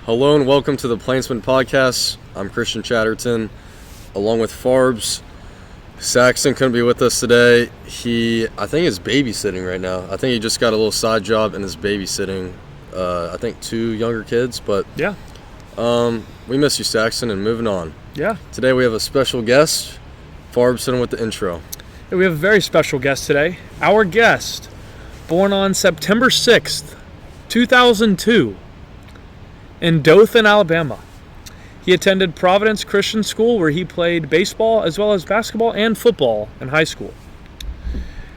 Hello and welcome to the Plainsman Podcast. I'm Christian Chatterton, along with Farbs. Saxon couldn't be with us today. I think is babysitting right now. I think he just got a little side job and is babysitting, I think 2 younger kids. But yeah, we miss you, Saxon, and moving on. Yeah. Today we have a special guest. Farbs, hit him with the intro. We have a very special guest today. Our guest, born on September 6th, 2002, in Dothan, Alabama. He attended Providence Christian School, where he played baseball as well as basketball and football in high school.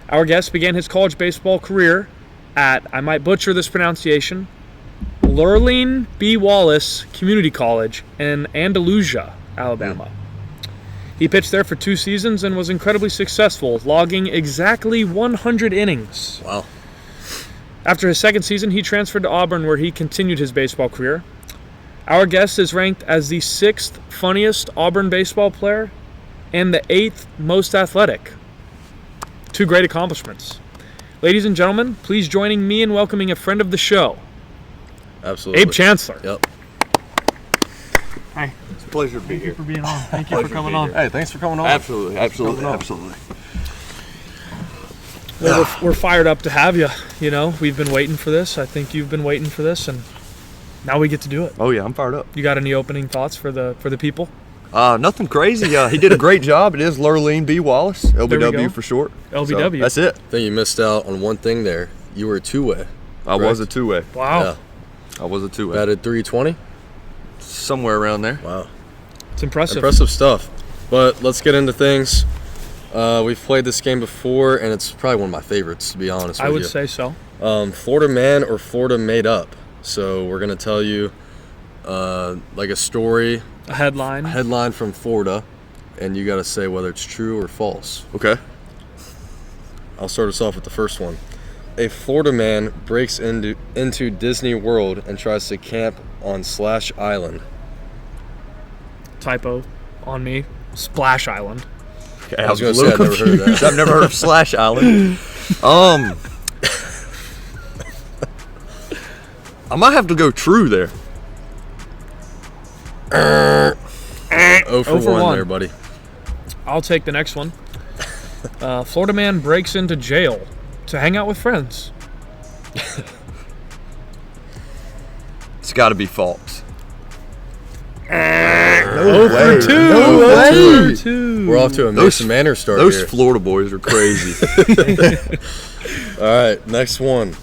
Our guest began his college baseball career at, I might butcher this pronunciation, Lurleen B. Wallace Community College in Andalusia, Alabama. He pitched there for 2 seasons and was incredibly successful, logging exactly 100 innings. Wow. After his second season, he transferred to Auburn, where he continued his baseball career. Our guest is ranked as the 6th funniest Auburn baseball player and the 8th most athletic. 2 great accomplishments. Ladies and gentlemen, please join me in welcoming a friend of the show. Absolutely. Abe Chancellor. Yep. Hi. It's a pleasure to be here. Thank you for being on. Thank you for coming on. Hey, thanks for coming on. Absolutely. Well, we're fired up to have you. You know, we've been waiting for this. I think you've been waiting for this, and now we get to do it. Oh yeah, I'm fired up. You got any opening thoughts for the people? Nothing crazy. He did a great job. It is Lurleen B. Wallace, LBW for short. LBW. So, that's it. I think you missed out on one thing there. You were a two-way. I was a two-way. Wow. Yeah. I was a two-way. Batted 320. Somewhere around there. Wow. It's impressive. Impressive stuff. But let's get into things. We've played this game before, and it's probably one of my favorites, to be honest with you. I would say so. Florida man or Florida made up. So we're going to tell you like a story. A headline. A headline from Florida, and you got to say whether it's true or false. Okay. I'll start us off with the first one. A Florida man breaks into Disney World and tries to camp on Slash Island. Typo on me. Splash Island. Okay, I was going to say I've never heard of that. I've never heard of Slash Island. I might have to go true there. 0 for 1 there, buddy. I'll take the next one. Florida man breaks into jail to hang out with friends. It's got to be false. No way. 2. No way. 2. We're off to a Mason Manor start Those here. Florida boys are crazy. All right, next one.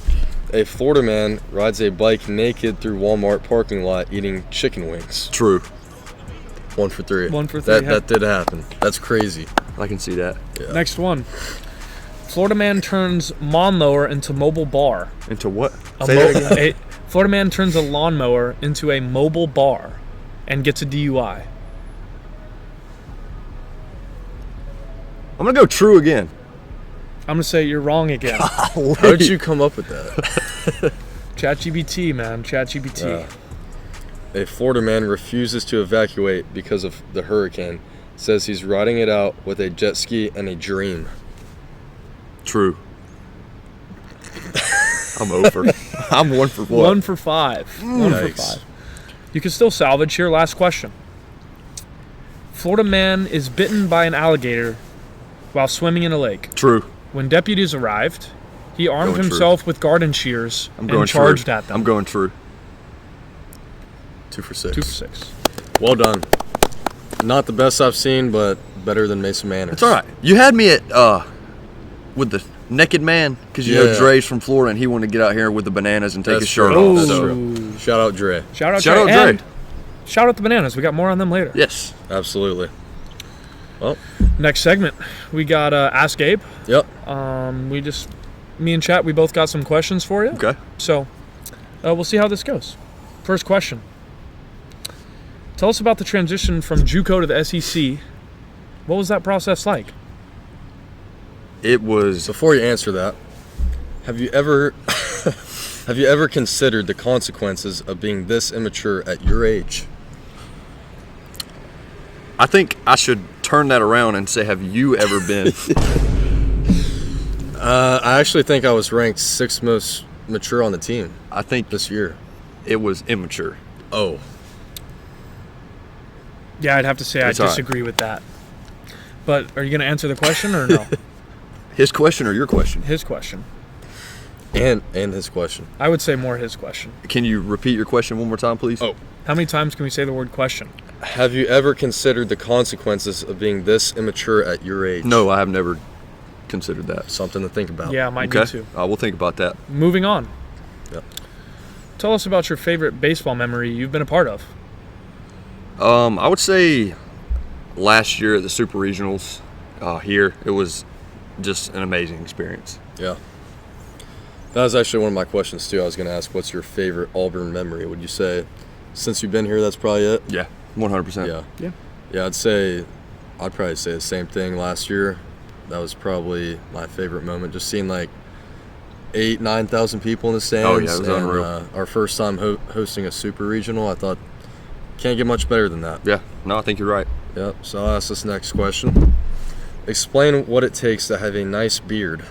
A Florida man rides a bike naked through Walmart parking lot eating chicken wings. True. 1 for 3. 1 for 3. That did happen. That's crazy. I can see that. Yeah. Next one. Florida man turns lawnmower into mobile bar. Into what? Say that again. Florida man turns a lawnmower into a mobile bar and gets a DUI. I'm going to go true again. I'm going to say you're wrong again. How did you come up with that? ChatGPT, man. ChatGPT. A Florida man refuses to evacuate because of the hurricane. Says he's riding it out with a jet ski and a dream. True. I'm over. I'm 1 for 1. 1 for 5. 1 for 5. You can still salvage here. Last question. Florida man is bitten by an alligator while swimming in a lake. True. When deputies arrived, he armed himself with garden shears and charged at them. I'm going true. 2 for 6. 2 for 6. Well done. Not the best I've seen, but better than Mason Manor. It's all right. You had me at with the naked man because you know Dre's from Florida and he wanted to get out here with the bananas and take his shirt off. That's So. true. Shout out Dre. Shout out Dre. And shout out the bananas. We got more on them later. Yes. Absolutely. Well, Next segment, we got Ask Abe. yep. Me and Chat, we both got some questions for you. Okay. So, we'll see how this goes. First question. Tell us about the transition from JUCO to the SEC. What was that process like? It was. Before you answer that, have you ever considered the consequences of being this immature at your age? I think I should turn that around and say, have you ever been? I actually think I was ranked 6th most mature on the team. I think this year. It was immature. Oh. Yeah, I'd have to say I It's all right. disagree with that. But are you going to answer the question or no? His question or your question? His question. And his question. I would say more his question. Can you repeat your question one more time, please? Oh. How many times can we say the word question? Have you ever considered the consequences of being this immature at your age? No, I have never considered that. Something to think about. Yeah, I might Okay. need to. I will think about that. Moving on. Yep. Tell us about your favorite baseball memory you've been a part of. I would say last year at the Super Regionals here, it was just an amazing experience. Yeah. That was actually one of my questions, too. I was going to ask, what's your favorite Auburn memory? Would you say, since you've been here, that's probably it? Yeah, 100%. Yeah. Yeah, I'd probably say the same thing last year. That was probably my favorite moment. Just seeing like 9,000 people in the stands. Oh, yeah, it was unreal. Our first time hosting a Super Regional, I thought, can't get much better than that. Yeah, no, I think you're right. Yep, so I'll ask this next question. Explain what it takes to have a nice beard.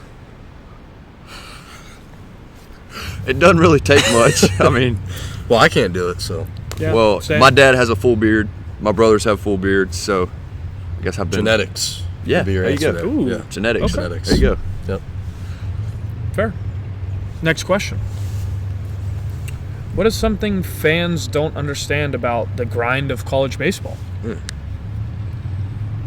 It doesn't really take much. I mean, Well, I can't do it, so. Yeah, well, same. my dad has a full beard. My brothers have full beards, so I guess I've been Genetics. Yeah, would be your there you answer go. there. Ooh. Yeah. genetics. Okay. Genetics. There you go. Yep. Fair. Next question. What is something fans don't understand about the grind of college baseball?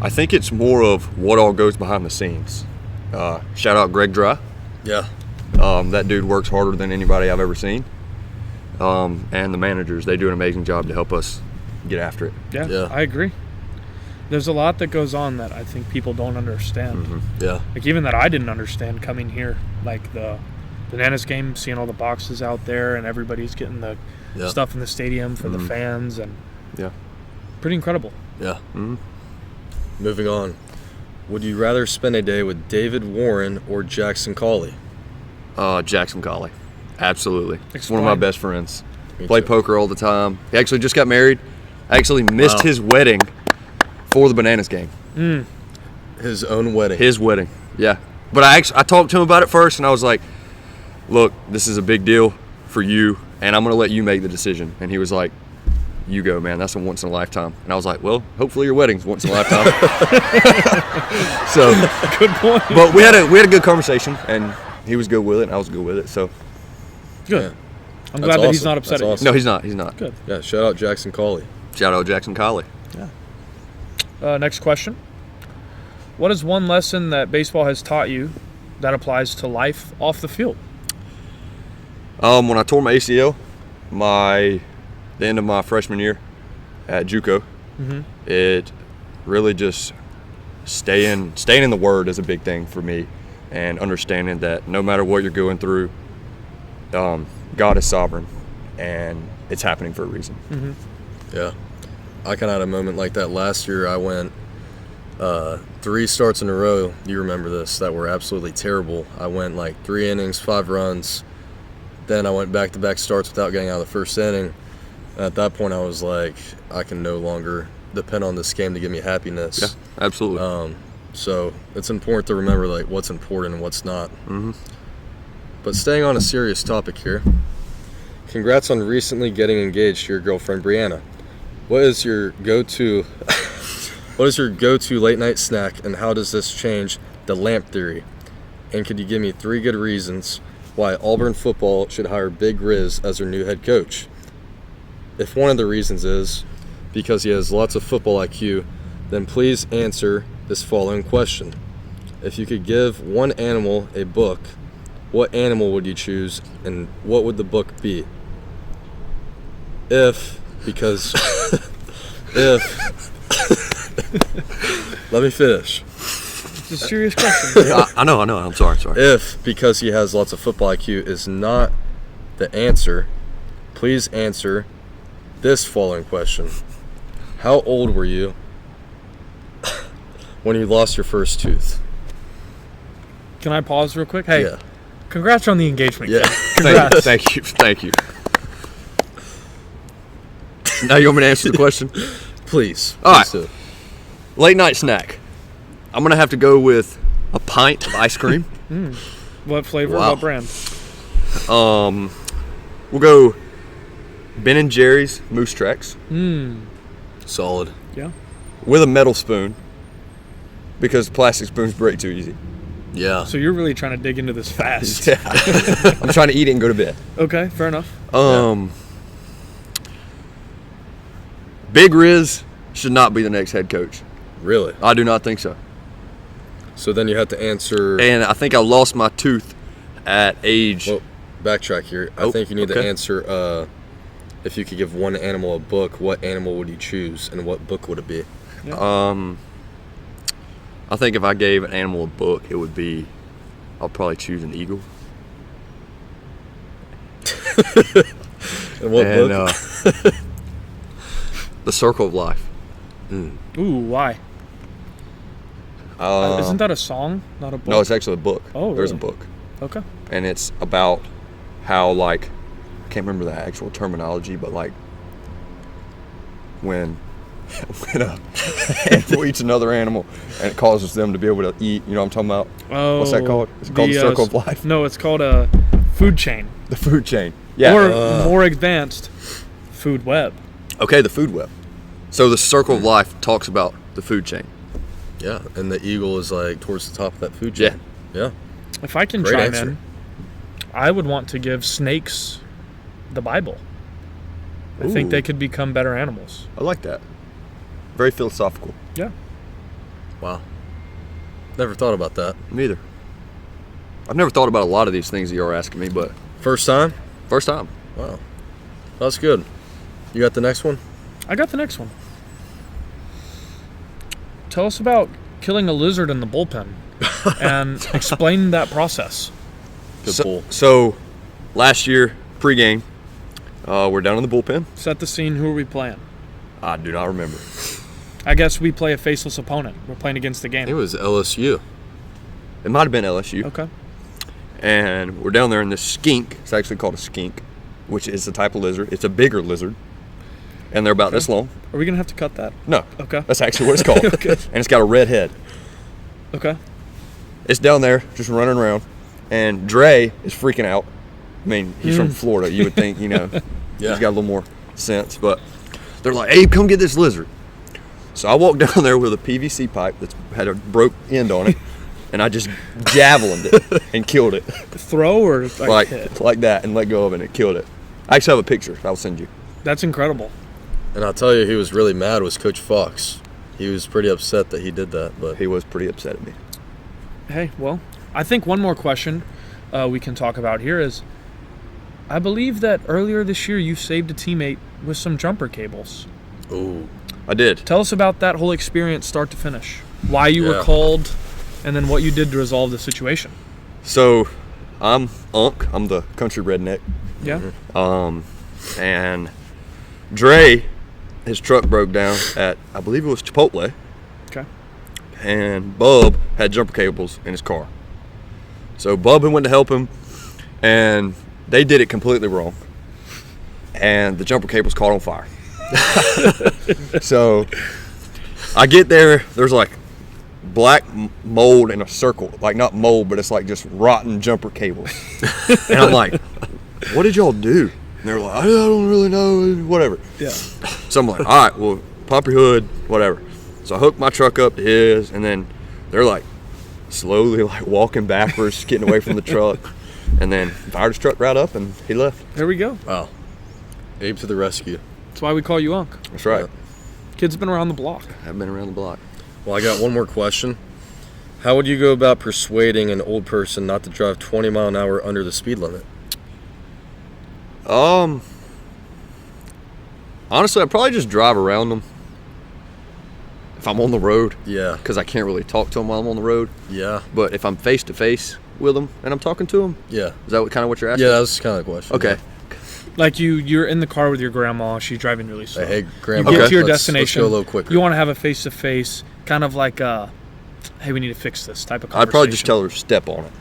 I think it's more of what all goes behind the scenes. Shout out Greg Dry. Yeah. That dude works harder than anybody I've ever seen. And the managers, they do an amazing job to help us get after it. Yeah, I agree. There's a lot that goes on that I think people don't understand. Mm-hmm. Yeah. Like even that I didn't understand coming here. Like the Bananas game, seeing all the boxes out there and everybody's getting the stuff in the stadium for the fans, and Yeah. pretty incredible. Yeah. Mm-hmm. Moving on. Would you rather spend a day with David Warren or Jackson Cawley? Jackson Colley. Absolutely. Explain. One of my best friends. Me Play too. poker all the time. He actually just got married. I actually missed his wedding for the Bananas game. His own wedding. His wedding. Yeah. But I talked to him about it first, and I was like, look, this is a big deal for you, and I'm going to let you make the decision. And he was like, you go, man. That's a once in a lifetime. And I was like, well, hopefully your wedding's once in a lifetime. So, Good point. but we had a good conversation, and he was good with it, and I was good with it. So, Good. Yeah. I'm That's glad that he's awesome. not upset That's at you. awesome. no, he's not. He's not. Good. Yeah, shout out Jackson Cawley. Shout out Jackson Colley. Next question. What is one lesson that baseball has taught you that applies to life off the field? When I tore my ACL, the end of my freshman year at JUCO, it really just staying in the Word is a big thing for me, and understanding that no matter what you're going through, God is sovereign, and it's happening for a reason. Yeah. I kind of had a moment like that last year. I went 3 starts in a row, you remember this, that were absolutely terrible. I went like 3 innings, 5 runs. Then I went back-to-back starts without getting out of the first inning. And at that point, I was like, I can no longer depend on this game to give me happiness. Yeah, absolutely. So it's important to remember like what's important and what's not. But staying on a serious topic here, congrats on recently getting engaged to your girlfriend Brianna. What is your go-to late night snack, and how does this change the lamp theory? And could you give me 3 good reasons why Auburn football should hire Big Riz as their new head coach? If one of the reasons is because he has lots of football IQ, then please answer this following question. If you could give one animal a book, what animal would you choose, and what would the book be? Let me finish. It's a serious question. I know. I'm sorry. If because he has lots of football IQ is not the answer, please answer this following question. How old were you when you lost your first tooth? Can I pause real quick? Hey, Yeah. congrats on the engagement. Yeah. Congrats. Thank you. Now you want me to answer the question? Please. All right. Please do. Late night snack. I'm going to have to go with a pint of ice cream. What flavor? Wow. What brand? We'll go Ben and Jerry's Moose Tracks Solid. Yeah. with a metal spoon because plastic spoons break too easy. Yeah. So you're really trying to dig into this fast. Yeah. I'm trying to eat it and go to bed. Okay, fair enough. Big Riz should not be the next head coach. Really? I do not think so. So then you have to answer. And I think I lost my tooth at age. Well, backtrack here. I Oh, think you need okay. to answer. If you could give one animal a book, what animal would you choose, and what book would it be? I think if I gave an animal a book, it would be. I'll probably choose an eagle. And what book? The Circle of Life. Ooh, why? Isn't that a song, not a book? No, it's actually a book. Oh, There's a really? book. Okay. And it's about how, like, I can't remember the actual terminology, but like when a animal eats another animal and it causes them to be able to eat, you know what I'm talking about? Oh, What's that called? It's called the Circle of Life. No, it's called a food chain. The food chain. Yeah. Or more advanced, food web. Okay, the food web. So the Circle of Life talks about the food chain. Yeah, and the eagle is like towards the top of that food chain. Yeah. If I can Great chime answer. in, I would want to give snakes the Bible. I think Ooh. they could become better animals. I like that. Very philosophical. Yeah. Wow. Never thought about that. Me either. I've never thought about a lot of these things that you're asking me, but First time? first time. Wow. That's good. You got the next one? I got the next one. Tell us about killing a lizard in the bullpen and explain that process. Good so, pull. so, last year, pregame, we're down in the bullpen. Set the scene. Who are we playing? I do not remember. I guess we play a faceless opponent. We're playing against the It game. was LSU. It might have been LSU. Okay. And we're down there in this skink. It's actually called a skink, which is a type of lizard. It's a bigger lizard. And they're about this long. Are we going to have to cut that? No. Okay. That's actually what it's called. Okay. And it's got a red head. Okay. It's down there just running around. And Dre is freaking out. I mean, he's from Florida. You would think, you know, Yeah. he's got a little more sense. But they're like, Abe, come get this lizard. So I walked down there with a PVC pipe that had a broke end on it. And I just javelined it and killed it. Throw or like hit? Like that and let go of it and it killed it. I actually have a picture I'll send you. That's incredible. And I'll tell you, who was really mad was Coach Fox. He was pretty upset that he did that, but He was pretty upset at me. Hey, well, I think one more question we can talk about here is, I believe that earlier this year you saved a teammate with some jumper cables. ooh, I did. Tell us about that whole experience start to finish. Why you were Yeah. called, and then what you did to resolve the situation. So I'm Unc. I'm the country redneck. Yeah? And Dre, his truck broke down at, I believe it was Chipotle. Okay. And Bub had jumper cables in his car. So Bub went to help him, and they did it completely wrong. And the jumper cables caught on fire. So I get there, there's like black mold in a circle. Like not mold, but it's like just rotten jumper cables. And I'm like, what did y'all do? And they're like, I don't really know, whatever. Yeah. So I'm like, all right, well, pop your hood, whatever. So I hooked my truck up to his, and then they're like slowly like walking backwards, getting away from the truck, and then fired his truck right up, and he left. There we go. wow. Abe to the rescue. That's why we call you Unc. That's right. Kid's been around the block. I've been around the block. Well, I got one more question. How would you go about persuading an old person not to drive 20 mile an hour under the speed limit? Honestly, I'd probably just drive around them if I'm on the road, Yeah, because I can't really talk to them while I'm on the road. yeah, But if I'm face to face with them and I'm talking to them, yeah. is that kind of what you're asking? Yeah, that was kind of the question. Okay. Like you're in the car with your grandma. She's driving really slow. Hey, You Grandma, get to your let's destination. go a little quicker. You want to have a face-to-face, kind of like, hey, we need to fix this type of conversation. I'd probably just tell her, step on it.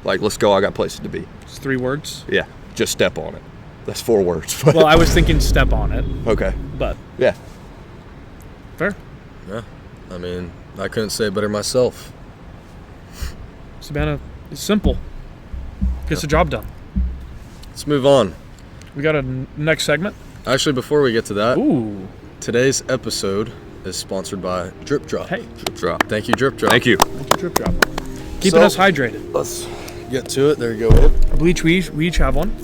Like, let's go, I got places to be. It's 3 words. Yeah, just step on it. That's 4 words. But Well, I was thinking step on it, okay. but Yeah. fair. Yeah, I mean, I couldn't say it better myself. Savannah, it's simple. Gets the job done. Let's move on. We got a next segment. Actually, before we get to that, Ooh. today's episode is sponsored by Drip Drop. Hey. Drip drop. Thank you, Drip Drop. Thank you. Thank you, Drip Drop. Keeping us hydrated. Let's get to it. There you go, Abe. Bleach, we each have one.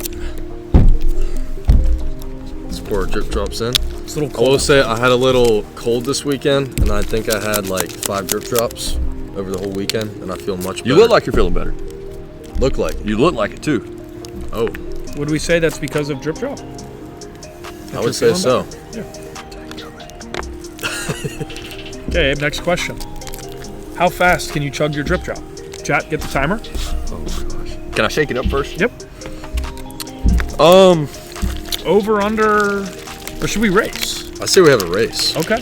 Let's pour Drip Drops in. It's a little I cold. will say I had a little cold this weekend, and I think I had like 5 Drip Drops over the whole weekend, and I feel much better. You look like you're feeling better. Look like. You look like it too. Oh, Would we say that's because of Drip Drop? I would say so. Okay, Abe, next question. How fast can you chug your Drip Drop? Chat, get the timer. Oh my gosh. Can I shake it up first? Yep. Over, under, or should we race? I say we have a race. Okay.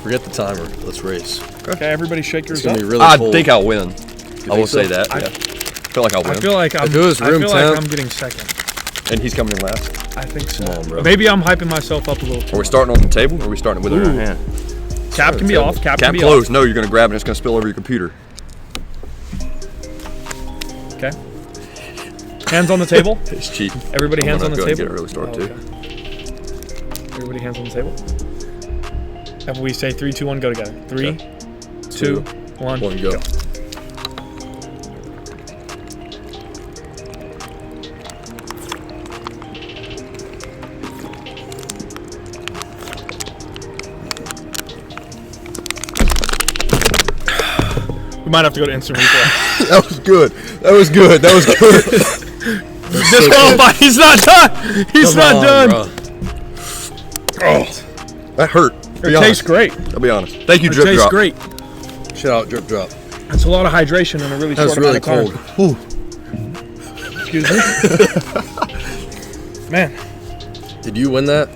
Forget the timer. Let's race. Okay, everybody shake yours It's gonna up. be really I cold. think I'll win. I will so? say that. Yeah. I feel like I'll win. I feel like I'm, If it was room I feel like 10. I'm getting second. And he's coming in last. I think so. Come on, bro. Maybe I'm hyping myself up a little too Are we much. starting on the table or are we starting with it in our Ooh. hand? Cap can be Table. off. Cap Cap can be closed. No, you're going to grab it and it's going to spill over your computer. off. Okay. Hands on the table. It's cheating. Everybody hands on the Go ahead table. and get it really started too. Okay. Everybody hands on the table. And we say 3, 2, 1, go together. 3, 2, 1, One, go. We might have to go to instant replay. That was good. That was good. That was good. Disqualified. He's not done. He's not done. Oh, that hurt. It tastes great. I'll be honest. Thank you, It Drip tastes Drop. great. Shout out Drip Drop. It's a lot of hydration in a really That's short really amount of cold. time. Excuse me. Man, Did you win that?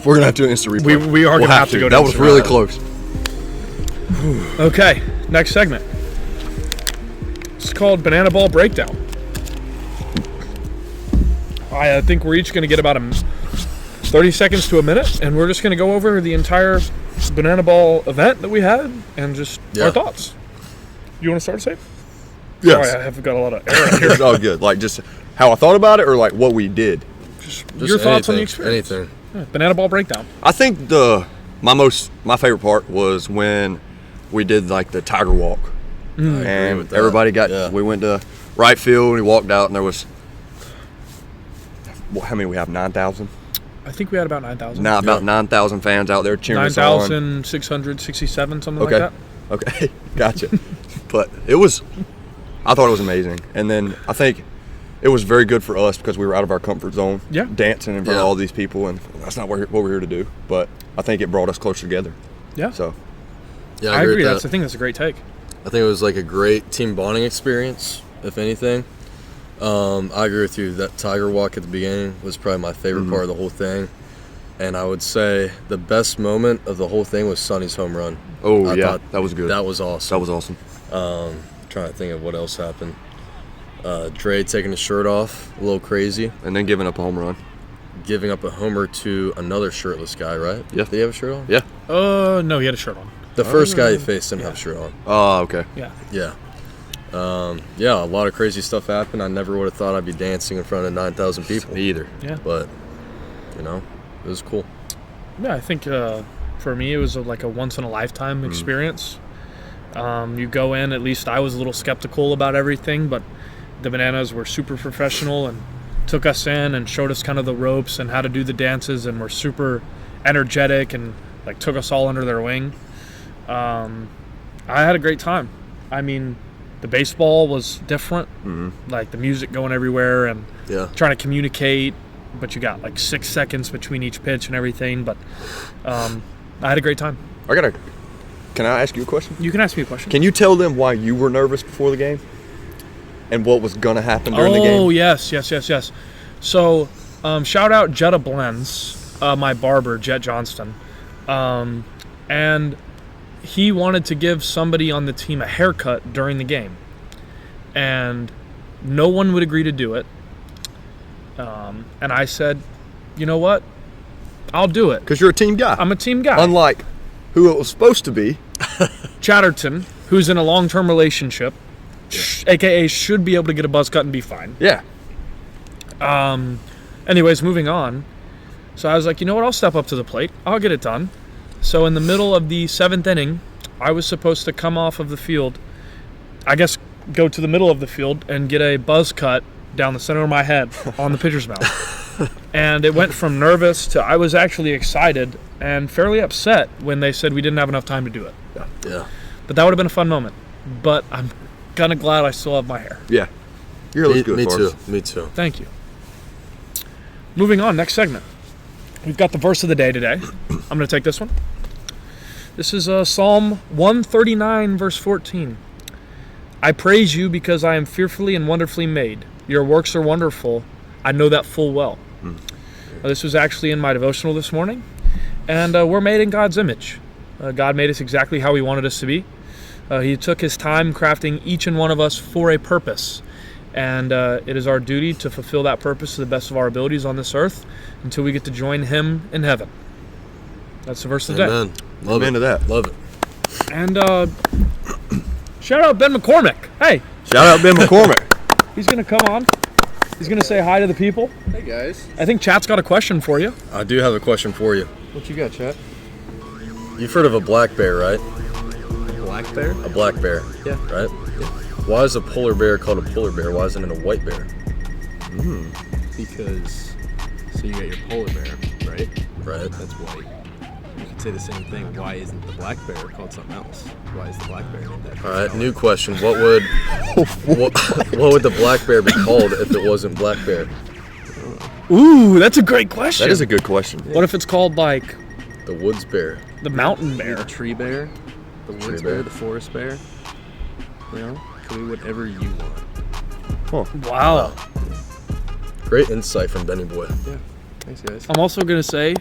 We're going to have to do an instant replay. we are We'll gonna have to go to That was instant really replay. close. Okay, next segment. It's called Banana Ball Breakdown. I think we're each going to get about 30 seconds to a minute, and we're just going to go over the entire Banana Ball event that we had and just our thoughts. You want to start, Safe? Yes. Sorry, I have got a lot of air in here. It's all good. Like just how I thought about it or like what we did. Just Just your thoughts on the anything, experience. Anything. Yeah, Banana Ball Breakdown. I think my favorite part was when we did like the Tiger Walk. I agree And with that. everybody Yeah. we went to right field and we walked out and there was, how many we have, 9,000? I think we had about 9,000. Now about 9,000 fans out there cheering us on. 9,667, something Okay. like that. Okay, gotcha. But I thought it was amazing. And then I think it was very good for us because we were out of our comfort zone, Yeah. dancing in front of Yeah. all these people, and that's not what we're here to do. But I think it brought us closer together. Yeah. So Yeah, I agree. with That's that. the thing. That's a great take. I think it was like a great team bonding experience, if anything. I agree with you. That Tiger Walk at the beginning was probably my favorite part of the whole thing. And I would say the best moment of the whole thing was Sonny's home run. I yeah, thought that was good. That was awesome. That was awesome. Trying to think of what else happened. Dre taking his shirt off, a little crazy. And then giving up a home run. Giving up a homer to another shirtless guy, right? Yeah. Did he have a shirt on? Yeah. No, he had a shirt on. The first guy he faced didn't have a shirt on. Oh, okay. Yeah. Yeah. Yeah, a lot of crazy stuff happened. I never would have thought I'd be dancing in front of 9,000 people. Me either. Yeah. But, it was cool. Yeah, I think for me it was like a once-in-a-lifetime experience. You go in, at least I was a little skeptical about everything, but the Bananas were super professional and took us in and showed us kind of the ropes and how to do the dances and were super energetic and like took us all under their wing. I had a great time. I mean, the baseball was different, like the music going everywhere and Yeah. trying to communicate, but you got like 6 seconds between each pitch and everything. But I had a great time. Can I ask you a question? You can ask me a question. Can you tell them why you were nervous before the game? And what was going to happen during the game? Oh, yes. So, shout out Jetta Blends, my barber, Jet Johnston. And he wanted to give somebody on the team a haircut during the game. And no one would agree to do it. And I said, you know what? I'll do it. Because you're a team guy. I'm a team guy. Unlike who it was supposed to be. Chatterton, who's in a long-term relationship, a.k.a. should be able to get a buzz cut and be fine. Yeah. Anyways, moving on. So I was like, you know what? I'll step up to the plate. I'll get it done. So in the middle of the 7th inning, I was supposed to come off of the field, I guess go to the middle of the field and get a buzz cut down the center of my head on the pitcher's mound. And it went from nervous to I was actually excited and fairly upset when they said we didn't have enough time to do it. Yeah. But that would have been a fun moment. But I'm kind of glad I still have my hair. Yeah. Your hair looks good, Me Forbes. too. Me too. Thank you. Moving on, next segment. We've got the verse of the day today. I'm going to take this one. This is Psalm 139, verse 14. I praise you because I am fearfully and wonderfully made. Your works are wonderful. I know that full well. This was actually in my devotional this morning. And we're made in God's image. God made us exactly how he wanted us to be. He took his time crafting each and one of us for a purpose. And it is our duty to fulfill that purpose to the best of our abilities on this earth until we get to join him in heaven. That's the verse of the day. Amen. Love Amen it. to that. Love it. And shout out Ben McCormick. Hey, Shout out Ben McCormick. he's going to come on. He's going to say hi to the people. Hey guys, I think chat's got a question for you. I do have a question for you. what you got, chat? You've heard of a black bear, right? Black bear? A black bear. Yeah. Right? Why is a polar bear called a polar bear? Why isn't it a white bear? Because so you got your polar bear, right? Right. That's white. You could say the same thing. Why isn't the black bear called something else? Why is the black bear named that? All right. New question. What would what would the black bear be called if it wasn't black bear? Ooh, that's a great question. That is a good question. What if it's called like The woods bear. the mountain bear? The tree bear, the woods bear. bear, the forest bear. You know, could be whatever you want. Wow. Great insight from Benny Boy. Yeah. Thanks, guys. I'm also going to say,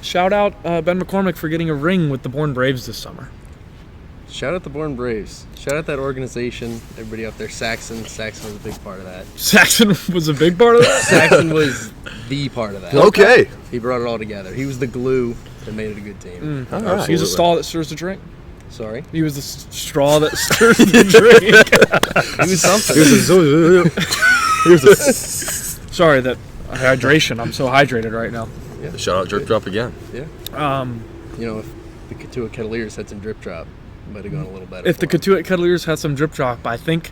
shout out Ben McCormick for getting a ring with the Bourne Braves this summer. Shout out the Bourne Braves. Shout out that organization. Everybody out there. Saxon. Saxon was a big part of that. Saxon was a big part of that? Saxon was the part of that. Okay. He brought it all together. He was the glue that made it a good team. All right. He was a straw that stirs the drink. Sorry. He was the straw that stirs the drink. He was something. Sorry, that hydration. I'm so hydrated right now. Shout out Drip Drop again. Yeah. You know, if the Katua Kettleers had some drip drop, it might have gone a little better. If the for 'em. Katua Kettleers had some drip drop, I think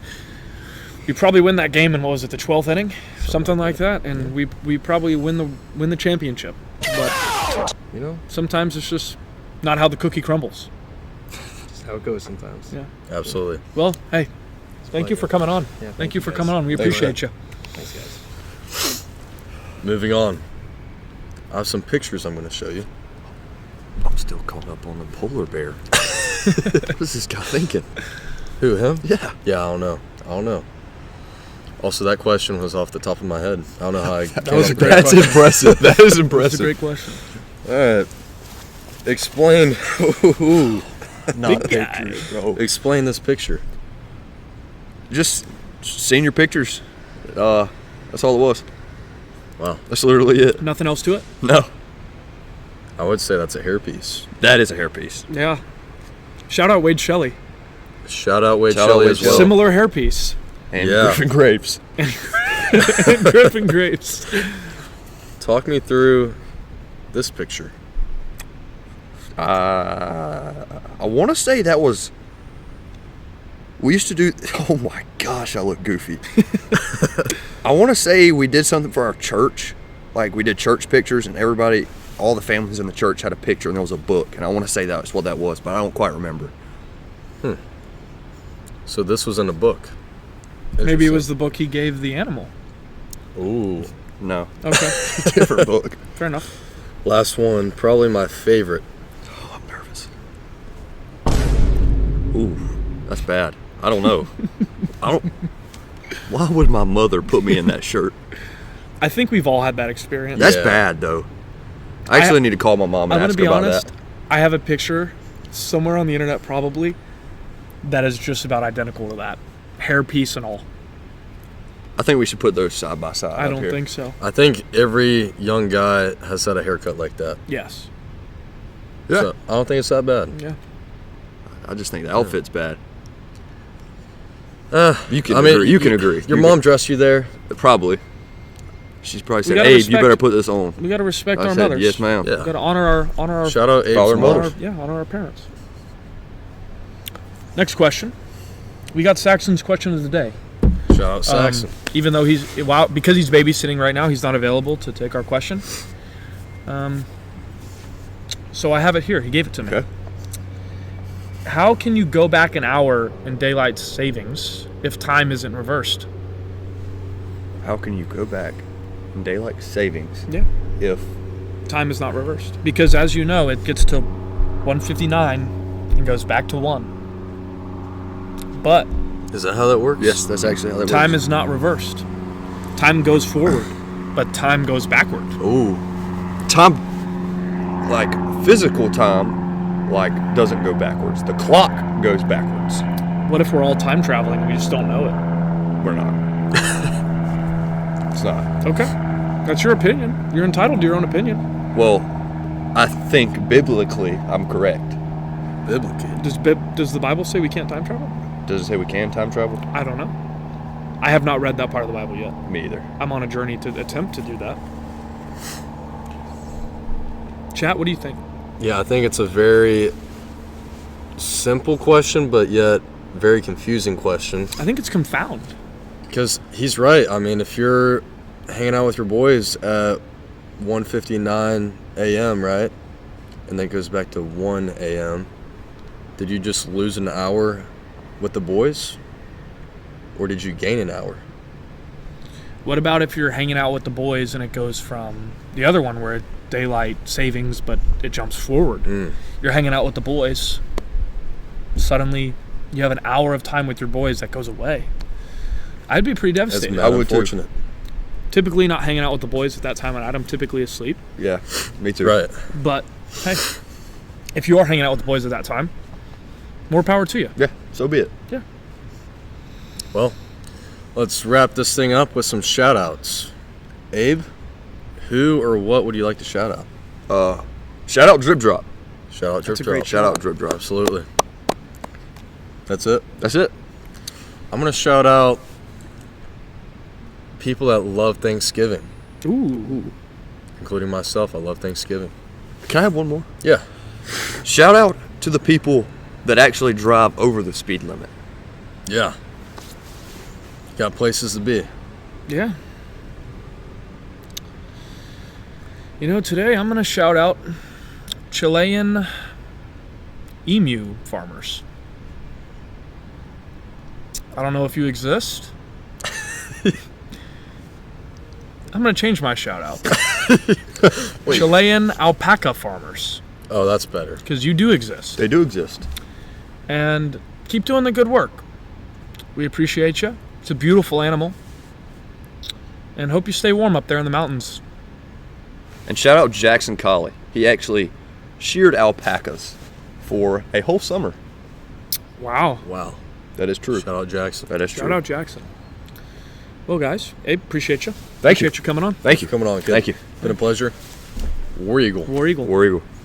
we probably win that game in, what was it, the 12th inning? Something like that. And we probably win the championship. But You know, sometimes it's just not how the cookie crumbles. just how it goes sometimes. Yeah. Absolutely. Well, hey, thank you for coming on. Yeah, Thank you for guys. coming on. We Thanks, appreciate you. Thanks, guys. Moving on. I have some pictures I'm going to show you. I'm still caught up on the polar bear. What is this guy thinking? Who, him? Yeah. Yeah, I don't know. Also, that question was off the top of my head. I don't know how I came was up a with great that. That's impressive. That is That's a impressive. great question. All right. Explain. Not Big guy. pictures, bro. Explain this picture. Just senior pictures. That's all it was. Wow. That's literally it. Nothing else to it? No. I would say that's a hairpiece. That is a hairpiece. Yeah. Shout out Wade Shelley. Shout out Wade Shout out Shelley Wade as well. Shelley. Similar hairpiece. And Yeah. Griffin grapes. Griffin grapes. Talk me through this picture. I want to say that was. We used to do. Oh my gosh, I look goofy. I want to say we did something for our church. Like we did church pictures, and everybody, all the families in the church had a picture, and there was a book. And I want to say that's what that was, but I don't quite remember. So this was in a book. Maybe it was the book he gave the animal. Ooh. No, Okay. different book. Fair enough. Last one, probably my favorite. Oh, I'm nervous. Ooh, that's bad. I don't know. Why would my mother put me in that shirt? I think we've all had that experience. That's Yeah. bad, though. I actually need to call my mom I'm and going ask to her be about honest. that. I have a picture somewhere on the internet probably that is just about identical to that. Hairpiece and all. I think we should put those side by side. I up don't here. think so. I think every young guy has had a haircut like that. Yes. Yeah. So I don't think it's that bad. Yeah. I just think the outfit's bad. You can I mean, agree. You can agree. Your You mom can- dressed you there. Probably. She's probably said, gotta Abe, you respect- better put this on. We got to respect I our said, mothers. yes, ma'am. Yeah. We got to honor our Shout out Abe's Father and mom. mother. honor our parents. Next question. We got Saxon's question of the day. Shout out Saxon. Even though because he's babysitting right now, he's not available to take our question. So I have it here. He gave it to me. Okay. How can you go back an hour in daylight savings if time isn't reversed? How can you go back in daylight savings Yeah. if Time is not reversed. Because as you know, it gets to 1:59 and goes back to 1. But Is that how that works? Yes, that's actually how that time works. is not reversed. Time goes forward, but time goes backward. Ooh. Time, like physical time, like doesn't go backwards. The clock goes backwards. What if we're all time traveling and we just don't know it? We're not. It's not. Okay. That's your opinion. You're entitled to your own opinion. Well, I think biblically I'm correct. Biblically. Does the Bible say we can't time travel? Does it say we can time travel? I don't know. I have not read that part of the Bible yet. Me either. I'm on a journey to attempt to do that. Chat, what do you think? Yeah, I think it's a very simple question, but yet very confusing question. I think it's confound. Because he's right. I mean, if you're hanging out with your boys at 1:59 a.m., right? And then it goes back to 1 a.m., did you just lose an hour with the boys? Or did you gain an hour? What about if you're hanging out with the boys and it goes from the other one where daylight savings, but it jumps forward? You're hanging out with the boys. Suddenly, you have an hour of time with your boys that goes away. I'd be pretty That's devastated. mad I would too. unfortunate. Typically not hanging out with the boys at that time at night. I'm typically asleep. Yeah, me too. Right. But, hey, if you are hanging out with the boys at that time, more power to you. Yeah, so be it. Yeah. Well, let's wrap this thing up with some shout-outs. Abe, who or what would you like to shout out? Shout out Drip Drop. Shout out Drip a Drop. great Shout out Drip Drop. Absolutely. That's it. That's it. I'm going to shout out people that love Thanksgiving, Ooh. including myself. I love Thanksgiving. Can I have one more? Yeah. Shout out to the people that actually drive over the speed limit. Yeah. Got places to be. Yeah. You know, today I'm going to shout out Chilean emu farmers. I don't know if you exist. I'm going to change my shout out. Chilean alpaca farmers, Oh, that's better. because you do exist. They do exist. And keep doing the good work. We appreciate you. It's a beautiful animal. And hope you stay warm up there in the mountains. And shout out Jackson Colley. He actually sheared alpacas for a whole summer. Wow. Wow. That is true. Shout out Jackson. That is true. Shout out Jackson. Well, guys, Abe, appreciate you. Thank you. Appreciate you coming on. Thank you. Coming on, kid. Thank you. Been a pleasure. War Eagle. War Eagle. War Eagle.